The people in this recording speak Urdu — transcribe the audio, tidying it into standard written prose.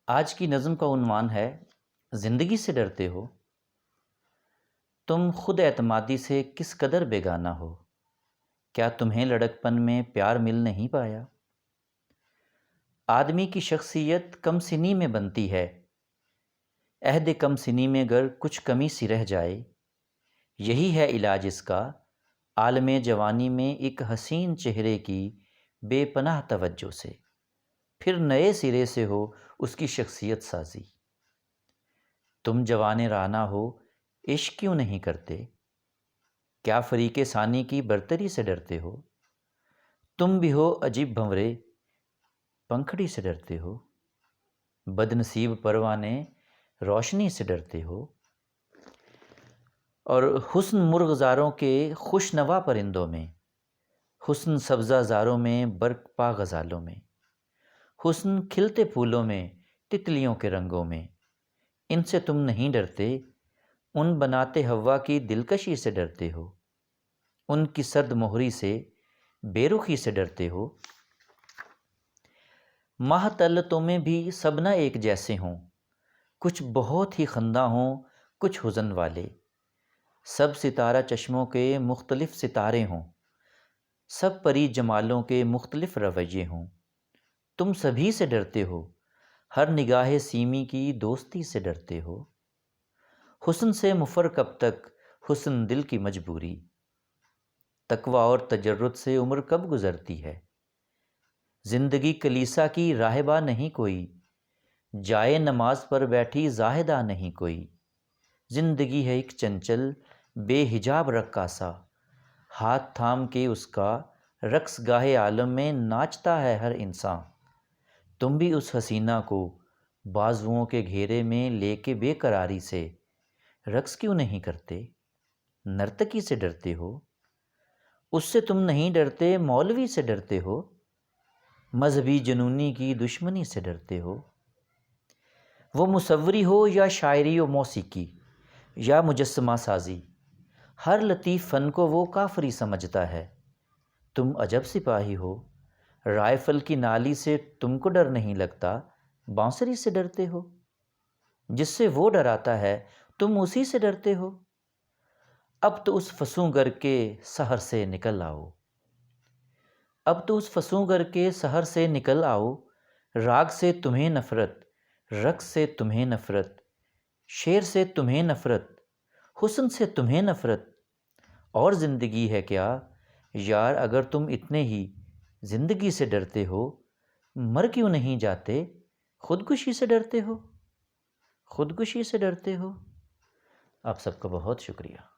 آج کی نظم کا عنوان ہے زندگی سے ڈرتے ہو؟ تم خود اعتمادی سے کس قدر بیگانہ ہو؟ کیا تمہیں لڑکپن میں پیار مل نہیں پایا؟ آدمی کی شخصیت کم سنی میں بنتی ہے، عہد کم سنی میں گر کچھ کمی سی رہ جائے، یہی ہے علاج اس کا عالم جوانی میں ایک حسین چہرے کی بے پناہ توجہ سے، پھر نئے سرے سے ہو اس کی شخصیت سازی۔ تم جوان رانا ہو، عشق کیوں نہیں کرتے؟ کیا فریق ثانی کی برتری سے ڈرتے ہو؟ تم بھی ہو عجیب بھنورے، پنکھڑی سے ڈرتے ہو؟ بد نصیب پروانے، روشنی سے ڈرتے ہو؟ اور حسن مرغزاروں کے خوشنوا پرندوں میں، حسن سبزہ زاروں میں برق پا غزالوں میں، حسن کھلتے پھولوں میں تتلیوں کے رنگوں میں، ان سے تم نہیں ڈرتے؟ ان بناتے ہوا کی دلکشی سے ڈرتے ہو؟ ان کی سرد مہری سے، بے رخی سے ڈرتے ہو؟ ماہ طلعتوں میں بھی سب نہ ایک جیسے ہوں، کچھ بہت ہی خنداں ہوں، کچھ حزن والے، سب ستارہ چشموں کے مختلف ستارے ہوں، سب پری جمالوں کے مختلف رویے ہوں، تم سبھی سے ڈرتے ہو، ہر نگاہ سیمی کی دوستی سے ڈرتے ہو؟ حسن سے مفر کب تک، حسن دل کی مجبوری، تقویٰ اور تجرد سے عمر کب گزرتی ہے؟ زندگی کلیسا کی راہبہ نہیں کوئی، جائے نماز پر بیٹھی زاہدہ نہیں کوئی، زندگی ہے ایک چنچل بے حجاب رقاصہ، ہاتھ تھام کے اس کا رقص گاہ عالم میں ناچتا ہے ہر انسان۔ تم بھی اس حسینہ کو بازوؤں کے گھیرے میں لے کے بے قراری سے رقص کیوں نہیں کرتے؟ نرتکی سے ڈرتے ہو؟ اس سے تم نہیں ڈرتے، مولوی سے ڈرتے ہو؟ مذہبی جنونی کی دشمنی سے ڈرتے ہو؟ وہ مصوری ہو یا شاعری و موسیقی یا مجسمہ سازی، ہر لطیف فن کو وہ کافری سمجھتا ہے۔ تم عجب سپاہی ہو، رائفل کی نالی سے تم کو ڈر نہیں لگتا، بانسری سے ڈرتے ہو؟ جس سے وہ ڈراتا ہے تم اسی سے ڈرتے ہو؟ اب تو اس فسونگر کے سحر سے نکل آؤ، اب تو اس فسونگر کے سحر سے نکل آؤ، راگ سے تمہیں نفرت، رقص سے تمہیں نفرت، شعر سے تمہیں نفرت، حسن سے تمہیں نفرت، اور زندگی ہے کیا؟ یار اگر تم اتنے ہی زندگی سے ڈرتے ہو، مر کیوں نہیں جاتے؟ خودکشی سے ڈرتے ہو؟ خودکشی سے ڈرتے ہو؟ آپ سب کا بہت شکریہ۔